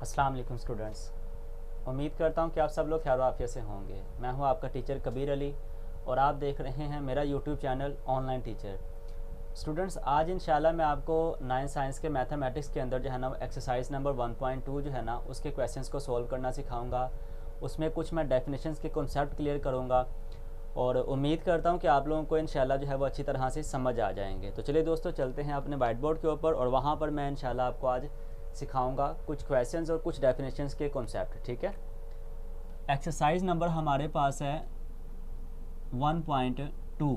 अस्सलाम वालेकुम स्टूडेंट्स। उम्मीद करता हूँ कि आप सब लोग खैर आफियत से होंगे। मैं हूँ आपका टीचर कबीर अली और आप देख रहे हैं मेरा YouTube channel online teacher. Students, आज इंशाल्लाह मैं आपको 9th साइंस के मैथमेटिक्स के अंदर जो है ना एक्सरसाइज नंबर 1.2 जो है ना उसके क्वेश्चंस को सॉल्व करना सिखाऊंगा। उसमें कुछ मैं डेफिनेशंस के कॉन्सेप्ट क्लियर करूँगा और उम्मीद करता हूँ कि आप लोगों को इंशाल्लाह जो है वो अच्छी तरह से समझ आ जाएंगे। तो चलिए दोस्तों, चलते हैं अपने वाइट बोर्ड के ऊपर और वहाँ पर मैं इंशाल्लाह आपको आज सिखाऊंगा कुछ क्वेश्चंस और कुछ डेफिनेशंस के कॉन्सेप्ट। ठीक है, एक्सरसाइज नंबर हमारे पास है 1.2।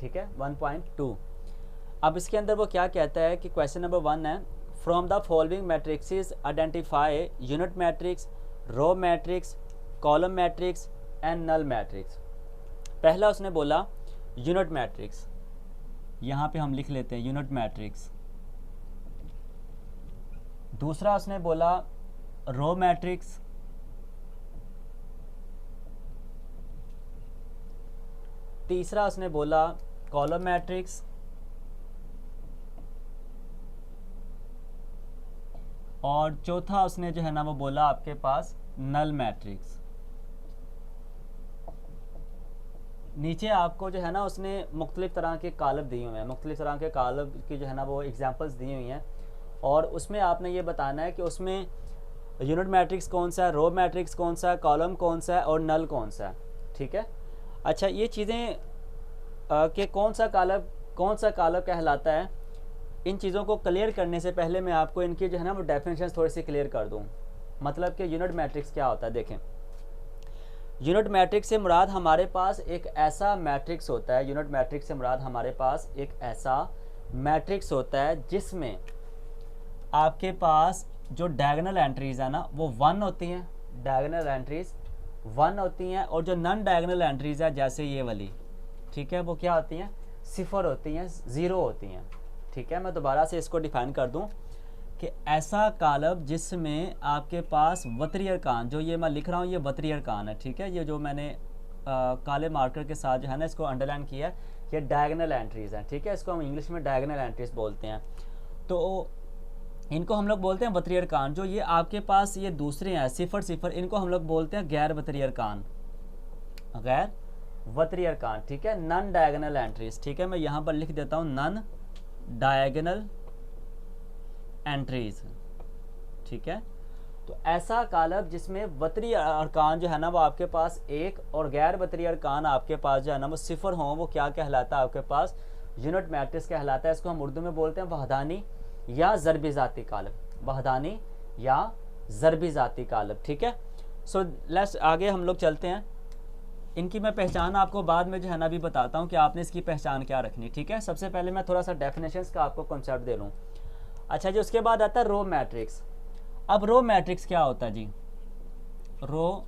ठीक है, 1.2। अब इसके अंदर वो क्या कहता है कि क्वेश्चन नंबर 1 है, from the following matrices identify unit matrix, row matrix, column matrix and null matrix. पहला उसने बोला यूनिट मैट्रिक्स, यहाँ पे हम लिख लेते हैं यूनिट मैट्रिक्स। दूसरा उसने बोला रो मैट्रिक्स, तीसरा उसने बोला कॉलम मैट्रिक्स और चौथा उसने जो है ना वो बोला आपके पास नल मैट्रिक्स। नीचे आपको जो है ना उसने मुख्तलिफ तरह के कालब दिए हुए हैं, मुख्तलिफ तरह के कालब की जो है ना वो एग्जांपल्स दी हुई हैं और उसमें आपने ये बताना है कि उसमें यूनिट मैट्रिक्स कौन सा है, रो मैट्रिक्स कौन सा है, कॉलम कौन सा है और नल कौन सा है। ठीक है, अच्छा ये चीज़ें कि कौन सा कालब कहलाता है, इन चीज़ों को क्लियर करने से पहले मैं आपको इनकी जो है ना वो डेफिनेशन थोड़ी सी क्लियर कर दूँ। मतलब कि यूनिट मैट्रिक्स क्या होता है। देखें, यूनिट मैट्रिक्स से मुराद हमारे पास एक ऐसा मैट्रिक्स होता है, यूनिट मैट्रिक्स से मुराद हमारे पास एक ऐसा मैट्रिक्स होता है जिसमें आपके पास जो डायगोनल एंट्रीज है ना वो 1 होती हैं, डायगोनल एंट्रीज 1 होती हैं और जो नॉन डायगोनल एंट्रीज है जैसे ये वाली, ठीक है, वो क्या होती हैं, 0 होती हैं, 0 होती हैं। ठीक है, मैं दोबारा से इसको डिफाइन कर दूं कि ऐसा कालब जिसमें आपके पास वतरी अरकान, जो ये मैं लिख रहा हूँ ये वतरी अरकान है। ठीक है, ये जो मैंने काले मार्कर के साथ जो है ना इसको अंडरलाइन किया है, ये डायगोनल एंट्रीज हैं। ठीक है, इसको हम इंग्लिश में डायगोनल एंट्रीज बोलते हैं। तो इनको हम लोग बोलते हैं वतरी अरकान। जो ये आपके पास ये दूसरे हैं 0 0, इनको हम लोग बोलते हैं गैर वतरी अरकान, गैर वतरी अरकान। ठीक है, नॉन डायगोनल एंट्रीज। ठीक है, मैं यहाँ पर लिख देता हूँ नॉन डायगोनल एंट्रीज। ठीक है, तो ऐसा कालब जिसमें वतरी अरकान जो है ना वो आपके पास 1 और गैर वतरी अरकान आपके पास जो है ना वो 0 हों, वो क्या कहलाता है, आपके पास यूनिट मैट्रिक्स कहलाता है। इसको हम उर्दू में बोलते हैं वहदानी या ज़रबी ज़ाती कालब, वहदानी या ज़रबी ज़ाती कालब। ठीक है, सो लेट्स आगे हम लोग चलते हैं। इनकी मैं पहचान आपको बाद में जो है ना भी बताता हूँ कि आपने इसकी पहचान क्या रखनी। ठीक है, सबसे पहले मैं थोड़ा सा डेफिनेशंस का आपको कॉन्सेप्ट दे लूँ। अच्छा जी, उसके बाद आता है रो मैट्रिक्स। अब रो मैट्रिक्स क्या होता है जी, रो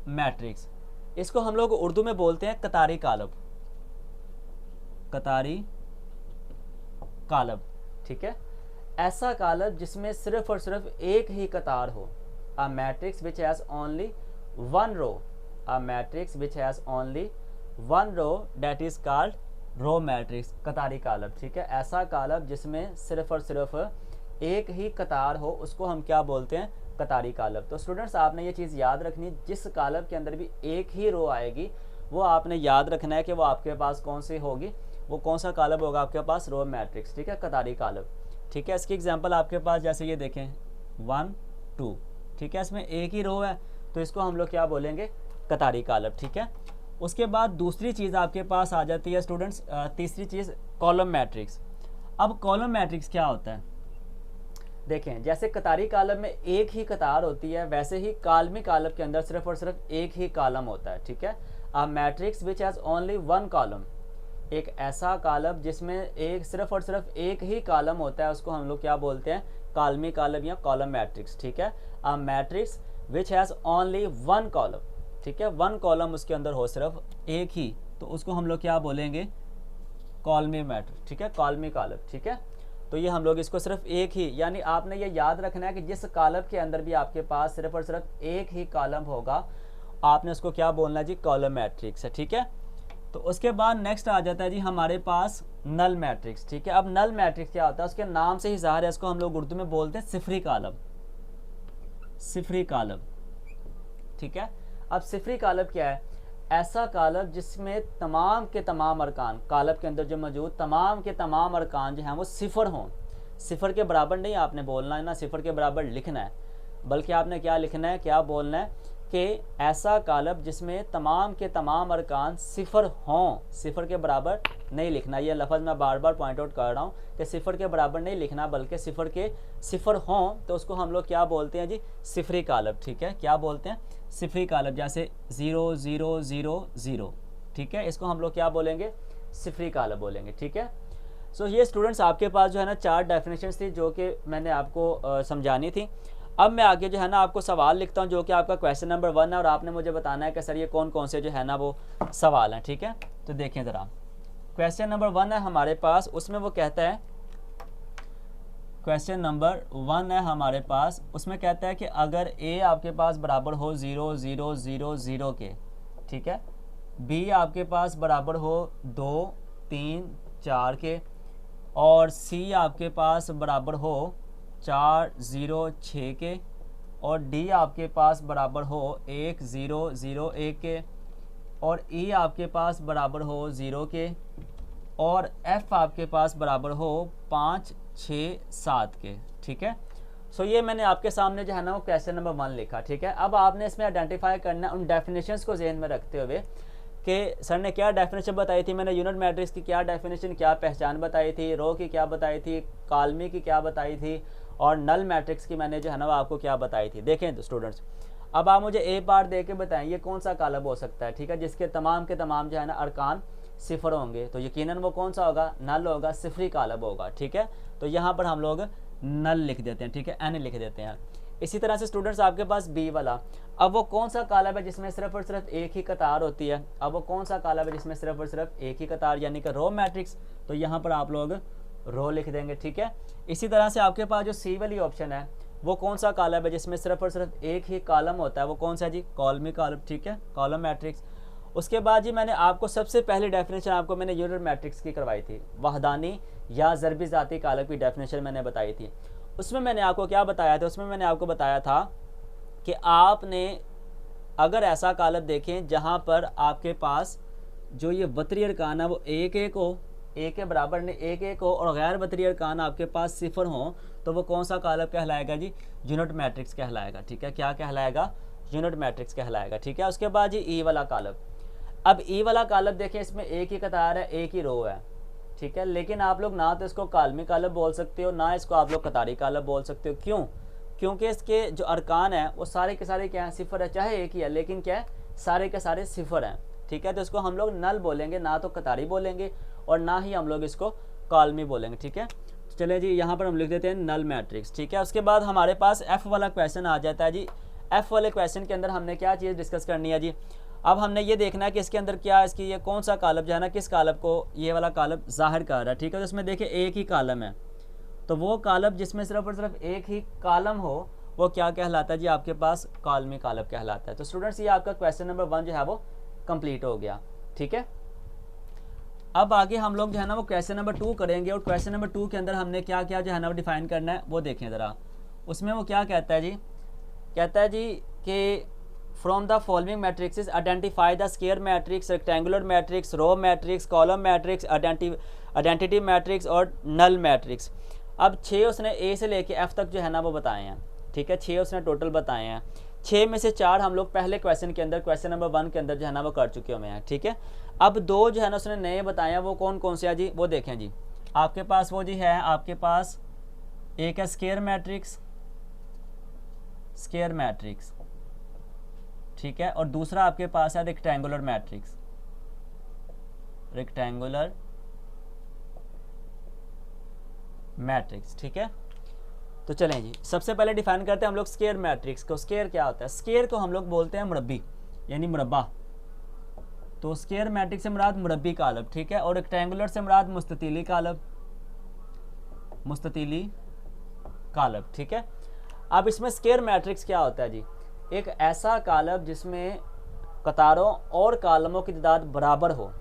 मैट्रिक्स इसको हम लोग उर्दू में बोलते हैं कतारी कालब, कतारी कालब। ठीक है, ऐसा कालब जिसमें सिर्फ और सिर्फ एक ही कतार हो, a matrix which has only one row, a matrix which has only one row that is called row matrix, कतारी कालब। ठीक है, ऐसा कालब जिसमें सिर्फ और सिर्फ एक ही कतार हो उसको हम क्या बोलते हैं, कतारी कालब। तो स्टूडेंट्स, आपने ये चीज़ याद रखनी, जिस कालब के अंदर भी एक ही रो आएगी वो आपने याद रखना है कि वो आपके पास कौन सी होगी, वो कौन सा कालब होगा आपके पास, रो मैट्रिक्स। ठीक है, कतारी कालब। ठीक है, इसकी एग्जांपल आपके पास जैसे ये देखें 1 2। ठीक है, इसमें एक ही रो है तो इसको हम लोग क्या बोलेंगे, कतारी कालब। ठीक है, उसके बाद दूसरी चीज़ आपके पास आ जाती है स्टूडेंट्स, तीसरी चीज़ कॉलम मैट्रिक्स। अब कॉलम मैट्रिक्स क्या होता है, देखें जैसे कतारी कालब में एक ही कतार होती है, वैसे ही कालमी कालब के अंदर सिर्फ और सिर्फ एक ही कालम होता है। ठीक है, अ matrix which has only one column, एक ऐसा कालब जिसमें एक सिर्फ और सिर्फ एक ही कालम होता है उसको हम लोग क्या बोलते हैं, कालमी कालब या कॉलम मैट्रिक्स। ठीक है, अ matrix which has only one column. ठीक है, वन कॉलम उसके अंदर हो सिर्फ एक ही, तो उसको हम लोग क्या बोलेंगे, कॉलमी मैट्रिक्स। ठीक है, कॉलमी कालब। ठीक है, तो ये हम लोग इसको सिर्फ एक ही, यानी आपने ये याद रखना है कि जिस कालब के अंदर भी आपके पास सिर्फ और सिर्फ एक ही कॉलम होगा आपने उसको क्या बोलना जी, कॉलम मैट्रिक्स है। ठीक है, तो उसके बाद नेक्स्ट आ जाता है जी हमारे पास नल मैट्रिक्स, ठीक है। अब नल मैट्रिक्स क्या होता है, उसके नाम से ही ज़ाहिर है, इसको हम लोग उर्दू में बोलते हैं सिफरी कालब, सिफरी कालब, ठीक है। अब सिफरी कालब क्या है, ऐसा कालब जिसमें तमाम के तमाम अरकान, कालब के अंदर जो मौजूद तमाम के तमाम अरकान जो हैं वो सिफर हों। सिफर के बराबर नहीं आपने बोलना है ना, सिफर के बराबर लिखना है, बल्कि आपने क्या लिखना है, क्या बोलना है कि ऐसा कालब जिसमें तमाम के तमाम अरकान सिफर हों, सिफर के बराबर नहीं लिखना। ये लफ्ज़ मैं बार बार पॉइंट आउट कर रहा हूँ कि सिफर के बराबर नहीं लिखना, बल्कि सिफर के सिफर हों तो उसको हम लोग क्या बोलते हैं जी, सिफरी कालब, ठीक है। क्या बोलते हैं, सिफरी कालब, जैसे 0 0 0 0, ठीक है। इसको हम लोग क्या बोलेंगे, सिफरी कालब बोलेंगे, ठीक है। सो ये स्टूडेंट्स आपके पास जो है ना 4 डेफिनेशंस थी जो कि मैंने आपको समझानी थी। अब मैं आगे जो है ना आपको सवाल लिखता हूँ जो कि आपका क्वेश्चन नंबर 1 है, और आपने मुझे बताना है कि सर ये कौन कौन से जो है ना वो सवाल हैं, ठीक है। तो देखें ज़रा, क्वेश्चन नंबर 1 है हमारे पास, उसमें वो कहता है, क्वेश्चन नंबर 1 है हमारे पास, उसमें कहता है कि अगर a आपके पास बराबर हो 0 0 0 0 के, ठीक है, b आपके पास बराबर हो 2 3 4 के, और c आपके पास बराबर हो 4 0 6 के, और d आपके पास बराबर हो 1 0 0 1 के, और e आपके पास बराबर हो 0 के, और f आपके पास बराबर हो 5 6 7 के, ठीक है। सो ये मैंने आपके सामने जो है ना वो क्वेश्चन नंबर 1 लिखा, ठीक है। अब आपने इसमें आइडेंटिफाई करना उन डेफिनेशंस को ज़हन में रखते हुए कि सर ने क्या डेफिनेशन बताई थी, मैंने यूनिट मैट्रिक्स की क्या डेफिनेशन, क्या पहचान बताई थी, रो की क्या बताई थी, कालमी की क्या बताई थी, और नल मैट्रिक्स की मैंने जो है ना वो आपको क्या बताई थी। देखें तो स्टूडेंट्स, अब आप मुझे ए बार दे के बताएं ये कौन सा कालब हो सकता है, ठीक है, जिसके तमाम के तमाम जो है ना अरकान सिफर होंगे। तो यकीनन वो कौन सा होगा, नल होगा, सिफरी कालब होगा, ठीक है। तो यहाँ पर हम लोग नल लिख देते हैं, ठीक है, एन लिख देते हैं। इसी तरह से स्टूडेंट्स आपके पास बी वाला, अब वो कौन सा कालब है जिसमें सिर्फ और सिर्फ एक ही कतार होती है, अब वो कौन सा कालब है जिसमें सिर्फ और सिर्फ एक ही कतार, यानी कि रो मैट्रिक्स, तो यहाँ पर आप लोग रो लिख देंगे, ठीक है। इसी तरह से आपके पास जो सी वाली ऑप्शन है वो कौन सा कालब है जिसमें सिर्फ और सिर्फ एक ही कॉलम होता है, वो कौन सा जी, कॉलमी कालब, ठीक है, कॉलम मैट्रिक्स। उसके बाद जी मैंने आपको सबसे पहली डेफिनेशन आपको मैंने यूनिट मैट्रिक्स की करवाई थी, वहदानी या ज़रबी ज़ाती कालब की डेफिनेशन मैंने बताई थी। उसमें मैंने आपको क्या बताया था, उसमें मैंने आपको बताया था कि आपने अगर ऐसा कालब देखें जहाँ पर आपके पास जो ये वतरी अरकान है वो एक एक हो, एक के बराबर ने एक एक हो, और गैर वतरी अरकान आपके पास सिफर हो, तो वो कौन सा कालब कहलाएगा जी, यूनिट मैट्रिक्स कहलाएगा, ठीक है। क्या कहलाएगा, यूनिट मैट्रिक्स कहलाएगा, ठीक है। उसके बाद जी ई वाला कालब, अब ई वाला कालब देखें, इसमें एक ही कतार है, एक ही रो है, ठीक है, लेकिन आप लोग ना तो इसको कालमी कालब बोल सकते हो, ना इसको आप लोग कतारी कालब बोल सकते हो। क्यों, क्योंकि इसके जो अरकान हैं वो सारे के सारे क्या हैं, सिफर है, चाहे एक ही है लेकिन क्या है, सारे के सारे सिफर हैं, ठीक है। तो इसको हम लोग नल बोलेंगे, ना तो कतारी बोलेंगे और ना ही हम लोग इसको कालमी बोलेंगे, ठीक है। तो चलिए जी यहाँ पर हम लिख देते हैं नल मैट्रिक्स, ठीक है। उसके बाद हमारे पास एफ़ वाला क्वेश्चन आ जाता है जी। एफ़ वाले क्वेश्चन के अंदर हमने क्या चीज़ डिस्कस करनी है जी, अब हमने ये देखना है कि इसके अंदर क्या, इसकी ये कौन सा कालब जो है ना, किस कालब को ये वाला कालब ज़ाहिर कर रहा है, ठीक है। तो इसमें देखिए एक ही कालम है, तो वो कालब जिसमें सिर्फ और सिर्फ एक ही कालम हो वो क्या कहलाता है जी, आपके पास कालमी कालब कहलाता है। तो स्टूडेंट्स ये आपका क्वेश्चन नंबर 1 जो है वो कंप्लीट हो गया, ठीक है। अब आगे हम लोग जो है ना वो क्वेश्चन नंबर 2 करेंगे, और क्वेश्चन नंबर 2 के अंदर हमने क्या क्या जो है ना वो डिफाइन करना है वो देखें ज़रा। उसमें वो क्या कहता है जी, कहता है जी कि from the following matrix identify the square matrix, rectangular matrix, row matrix, column matrix, identity matrix और नल मैट्रिक्स। अब 6 उसने ए से लेके एफ तक जो है ना वो बताए हैं, ठीक है, 6 उसने टोटल बताए हैं। 6 में से 4 हम लोग पहले क्वेश्चन के अंदर, क्वेश्चन नंबर 1 के अंदर जो है ना वो कर चुके हुए हैं, ठीक है। अब 2 जो है ना उसने नए बताए हैं, वो कौन कौन से हैं जी, वो देखें जी। आपके पास वो जी है, आपके पास एक है स्क्वायर मैट्रिक्स, स्क्वायर मैट्रिक्स, ठीक है, और दूसरा आपके पास है रेक्टेंगुलर मैट्रिक्स, रेक्टेंगुलर मैट्रिक्स, ठीक है। तो चलें जी, सबसे पहले डिफाइन करते हैं हम लोग स्क्वायर मैट्रिक्स को। स्क्वायर क्या होता है, स्क्वायर को हम लोग बोलते हैं मुरब्बी, यानी मुरब्बा। तो स्क्वायर मैट्रिक्स से मुराद मुरब्बी कालब, ठीक है, और रेक्टेंगुलर से मुराद मुस्ततीली कालब, मुस्ततीली कालब, ठीक है। अब इसमें स्क्वायर मैट्रिक्स क्या होता है जी, एक ऐसा कालब जिसमें कतारों और कालमों की तादाद बराबर हो,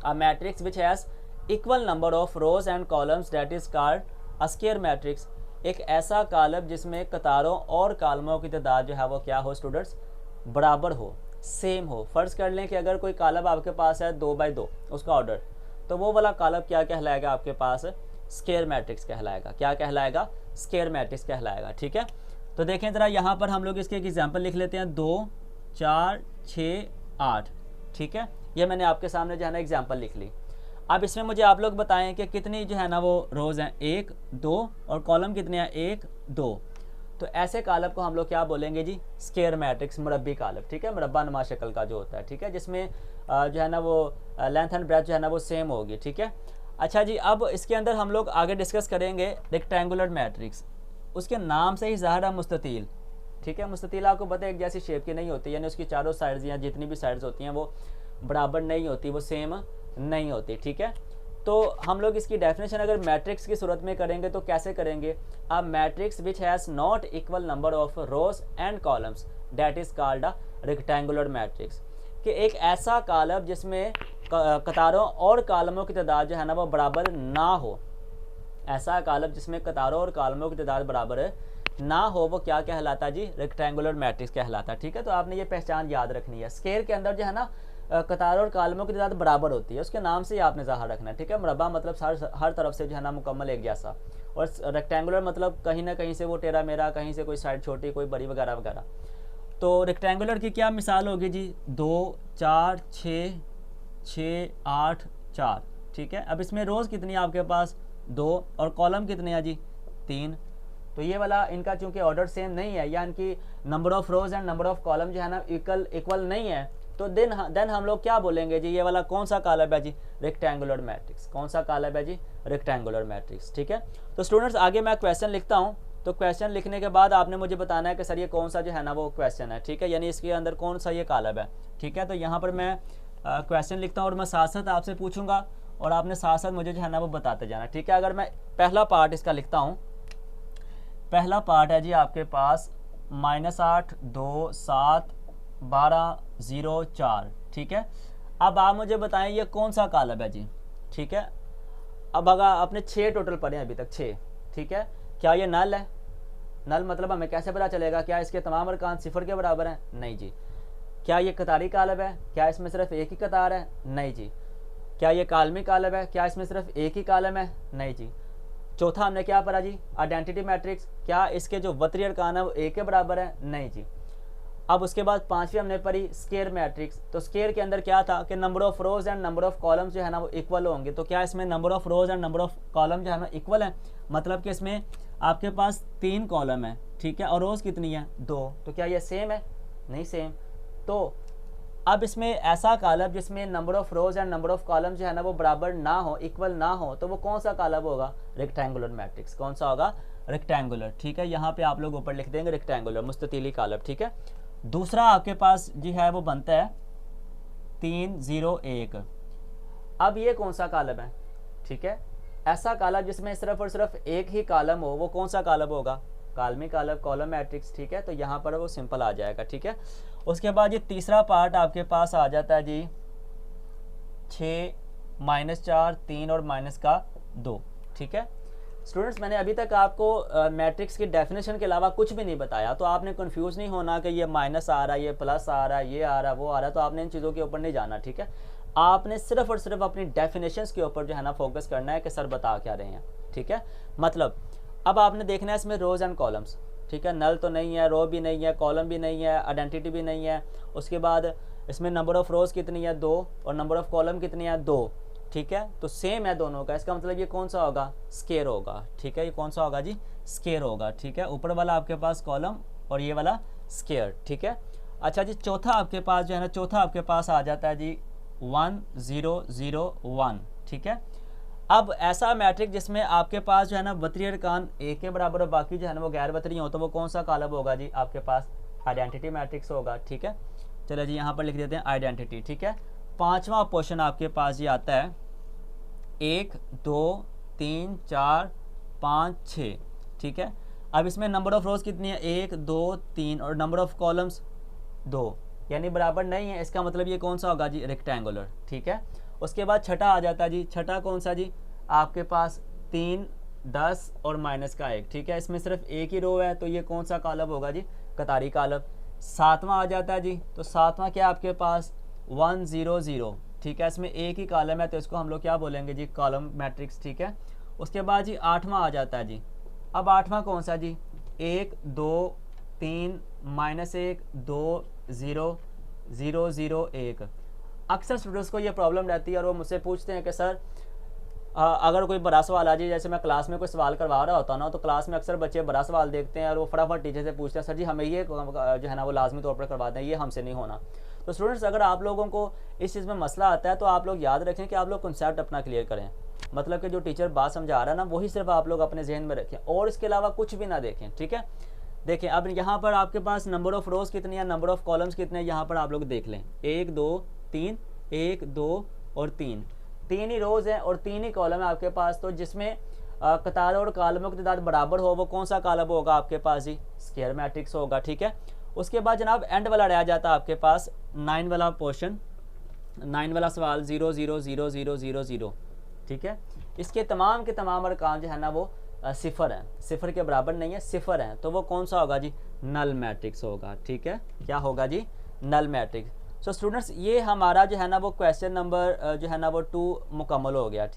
a matrix which has equal number of rose and columns that is called a square matrix. एक ऐसा कॉलम जिसमें कतारों और कॉलमों की तादाद जो है वो क्या हो स्टूडेंट्स, बराबर हो, सेम हो। फ़र्ज़ कर लें कि अगर कोई कॉलम आपके पास है 2 बाई 2 उसका ऑर्डर, तो वो वाला कॉलम क्या कहलाएगा आपके पास, स्क्वायर मैट्रिक्स कहलाएगा। क्या कहलाएगा, स्क्वायर मैट्रिक्स कहलाएगा। ठीक है, तो देखें ज़रा यहाँ पर हम लोग इसके एक एग्जाम्पल लिख लेते हैं, 2 4 6 8। ठीक है, ये मैंने आपके सामने जो है ना एग्जाम्पल लिख ली। अब इसमें मुझे आप लोग बताएं कि कितनी जो है ना वो रोज़ हैं, 1 2, और कॉलम कितने हैं, 1 2। तो ऐसे कॉलम को हम लोग क्या बोलेंगे जी, स्क्वायर मैट्रिक्स, मुरब्बी कॉलम। ठीक है, मुरब्बा नुमा शक्ल का जो होता है। ठीक है, जिसमें जो है ना वो लेंथ एंड ब्रेथ जो है ना वो सेम होगी। ठीक है, अच्छा जी, अब इसके अंदर हम लोग आगे डिस्कस करेंगे रेक्टेंगुलर मैट्रिक्स। उसके नाम से ही ज़ाहिर है मुस्ततील। ठीक है, मुस्ततील आपको पता है एक जैसी शेप की नहीं होती, यानी उसकी चारों साइड्स या जितनी भी साइड्स होती हैं वो बराबर नहीं होती, वो सेम नहीं होती। ठीक है, तो हम लोग इसकी डेफिनेशन अगर मैट्रिक्स की सूरत में करेंगे तो कैसे करेंगे, अ matrix which has not equal number of rose and columns that is called a rectangular matrix. कि एक ऐसा कॉलम जिसमें कतारों और कॉलमों की तादाद जो है ना वो बराबर ना हो, ऐसा कॉलम जिसमें कतारों और कॉलमों की तादाद बराबर ना हो, वो क्या कहलाता जी, रेक्टेंगुलर मैट्रिक्स कहलाता। ठीक है, तो आपने ये पहचान याद रखनी है। स्क्वायर के अंदर जो है ना कतारों और कॉलमों की तादाद बराबर होती है, उसके नाम से ही आपने ज़ाहिर रखना है। ठीक है, मुरब्बा मतलब हर तरफ से जो है ना मुकम्मल एक जैसा, और रेक्टेंगुलर मतलब कहीं ना कहीं से वो टेढ़ा मेढ़ा, कहीं से कोई साइड छोटी कोई बड़ी वगैरह वगैरह। तो रेक्टेंगुलर की क्या मिसाल होगी जी, 2 4 6 6 8 4। ठीक है, अब इसमें रोज़ कितनी है आपके पास, 2, और कॉलम कितने हैं जी, 3। तो ये वाला इनका चूंकि ऑर्डर सेम नहीं है, या इनकी number of rose and number of column जो है ना इक्वल नहीं है, तो देन हम लोग क्या बोलेंगे जी, ये वाला कौन सा कॉलम है जी, रेक्टेंगुलर मैट्रिक्स। कौन सा कॉलम है जी, रेक्टेंगुलर मैट्रिक्स। ठीक है, तो स्टूडेंट्स आगे मैं क्वेश्चन लिखता हूँ, तो क्वेश्चन लिखने के बाद आपने मुझे बताना है कि सर ये कौन सा जो है ना वो क्वेश्चन है। ठीक है, यानी इसके अंदर कौन सा ये कॉलम है। ठीक है, तो यहाँ पर मैं क्वेश्चन लिखता हूँ और मैं साथ साथ आपसे पूछूंगा और आपने साथ साथ मुझे जो है ना वो बताते जाना। ठीक है, अगर मैं पहला पार्ट इसका लिखता हूँ, पहला पार्ट है जी आपके पास -8 2 7 12 0 4। ठीक है, अब आप मुझे बताएं ये कौन सा कॉलम है जी। ठीक है, अब अगर आपने 6 टोटल पढ़े हैं अभी तक, 6। ठीक है, क्या ये नल है, नल मतलब हमें कैसे पता चलेगा, क्या इसके तमाम अरकान 0 के बराबर हैं, नहीं जी। क्या ये कतारी कॉलम है, क्या इसमें सिर्फ एक ही कतार है, नहीं जी। क्या ये कालमी कॉलम है, क्या इसमें सिर्फ एक ही कॉलम है, नहीं जी। चौथा हमने क्या पढ़ा जी, आइडेंटिटी मैट्रिक्स, क्या इसके जो वतरी अरकान है वो एक के बराबर है, नहीं जी। अब उसके बाद पांचवी हमने पढ़ी स्क्वायर मैट्रिक्स। तो स्क्वायर के अंदर क्या था कि number of rose and number of columns जो है ना वो इक्वल होंगे। तो क्या इसमें number of rose and number of column जो है ना इक्वल है, मतलब कि इसमें आपके पास 3 कॉलम है। ठीक है, और रोज कितनी है, 2। तो क्या ये सेम है, नहीं सेम। तो अब इसमें ऐसा कॉलम जिसमें number of rose and number of column जो है ना वो बराबर ना हो, इक्वल ना हो, तो वो कौन सा कॉलम होगा, रेक्टेंगुलर मैट्रिक्स। कौन सा होगा, रेक्टेंगुलर। ठीक है, यहाँ पे आप लोग ऊपर लिख देंगे रेक्टेंगुलर, मुस्ततीली कॉलम। ठीक है, दूसरा आपके पास जी है वो बनता है 3 0 1। अब ये कौन सा कॉलम है, ठीक है, ऐसा कॉलम जिसमें सिर्फ और सिर्फ एक ही कॉलम हो, वो कौन सा कॉलम होगा, कालमी कॉलम, कॉलम मैट्रिक्स। ठीक है, तो यहाँ पर वो सिंपल आ जाएगा। ठीक है, उसके बाद ये तीसरा पार्ट आपके पास आ जाता है जी 6 -4 3 और -2। ठीक है स्टूडेंट्स, मैंने अभी तक आपको मैट्रिक्स की डेफिनेशन के अलावा कुछ भी नहीं बताया, तो आपने कंफ्यूज नहीं होना कि ये माइनस आ रहा है, ये प्लस आ रहा है, ये आ रहा है, वो आ रहा है, तो आपने इन चीज़ों के ऊपर नहीं जाना। ठीक है, आपने सिर्फ और सिर्फ अपनी डेफिनेशंस के ऊपर जो है ना फोकस करना है कि सर बता क्या रहे हैं। ठीक है, मतलब अब आपने देखना है इसमें रोज एंड कॉलम्स। ठीक है, नल तो नहीं है, रो भी नहीं है, कॉलम भी नहीं है, आइडेंटिटी भी नहीं है। उसके बाद इसमें नंबर ऑफ रोज कितनी है, 2, और नंबर ऑफ कॉलम कितनी है, 2। ठीक है, तो सेम है दोनों का, इसका मतलब ये कौन सा होगा, स्क्वायर होगा। ठीक है, ये कौन सा होगा जी, स्क्वायर होगा। ठीक है, ऊपर वाला आपके पास कॉलम और ये वाला स्क्वायर। ठीक है, अच्छा जी, चौथा आपके पास जो है ना, चौथा आपके पास आ जाता है जी 1 0 0 1। ठीक है, अब ऐसा मैट्रिक जिसमें आपके पास जो है ना वतरी अरकान एक के बराबर और बाकी जो है ना वो गैर वतरी हो, तो वो कौन सा कॉलम होगा जी, आपके पास आइडेंटिटी मैट्रिक्स होगा। ठीक है, चलो जी यहाँ पर लिख देते हैं आइडेंटिटी। ठीक है, पांचवा पोर्शन आपके पास ये आता है 1 2 3 4 5 6। ठीक है, अब इसमें नंबर ऑफ रोज कितनी है, 1 2 3, और नंबर ऑफ कॉलम्स 2, यानी बराबर नहीं है, इसका मतलब ये कौन सा होगा जी, रेक्टेंगुलर। ठीक है, उसके बाद छठा आ जाता है जी, छठा कौन सा जी, आपके पास 3, 10 और माइनस का 1, ठीक है, इसमें सिर्फ एक ही रो है, तो ये कौन सा कॉलम होगा जी, कतारी कॉलम। सातवां आ जाता है जी, तो सातवां क्या आपके पास 1 0 0, ठीक है, इसमें एक ही कॉलम है, तो इसको हम लोग क्या बोलेंगे जी, कॉलम मैट्रिक्स, ठीक है। उसके बाद जी आठवां आ जाता है जी, अब आठवां कौन सा जी, 1 2 3 -1 2 0 0 0 1। अक्सर स्टूडेंट्स को ये प्रॉब्लम रहती है और वो मुझसे पूछते हैं कि सर अगर कोई बड़ा सवाल आ जाए, जैसे मैं क्लास में कोई सवाल करवा रहा होता ना, तो क्लास में अक्सर बच्चे बड़ा सवाल देखते हैं और वो फटाफट टीचर से पूछते हैं सर जी हमें ये जो है ना वो लाजमी तौर पर करवा दें, ये हमसे नहीं होना। तो स्टूडेंट्स अगर आप लोगों को इस चीज़ में मसला आता है तो आप लोग याद रखें कि आप लोग कंसेप्ट अपना क्लियर करें, मतलब कि जो टीचर बात समझा रहा है ना वही सिर्फ आप लोग अपने जहन में रखें और इसके अलावा कुछ भी ना देखें, ठीक है। देखें अब यहाँ पर आपके पास नंबर ऑफ़ रोज़ कितनी है, नंबर ऑफ़ कॉलम्स कितने हैं, यहाँ पर आप लोग देख लें 1 2 3, 1 2 और 3, 3 ही रोज़ हैं और 3 ही कॉलम है आपके पास। तो जिसमें कतार और कॉलमों की तादाद बराबर हो वो कौन सा कॉलम होगा आपके पास जी, स्क्वायर मैट्रिक्स होगा, ठीक है। उसके बाद जनाब एंड वाला रह जाता है आपके पास 9 वाला पोर्शन, 9 वाला सवाल 0 0 0 0 0 0, ठीक है। इसके तमाम के तमाम अरकान जो है ना वो सिफर हैं, सिफर के बराबर नहीं है, सिफर हैं, तो वो कौन सा होगा जी, नल मैट्रिक्स होगा, ठीक है। क्या होगा जी, नल मैट्रिक्स। सो स्टूडेंट्स ये हमारा जो है ना वो क्वेश्चन नंबर जो है ना वो 2 मुकम्मल हो गया, ठीक।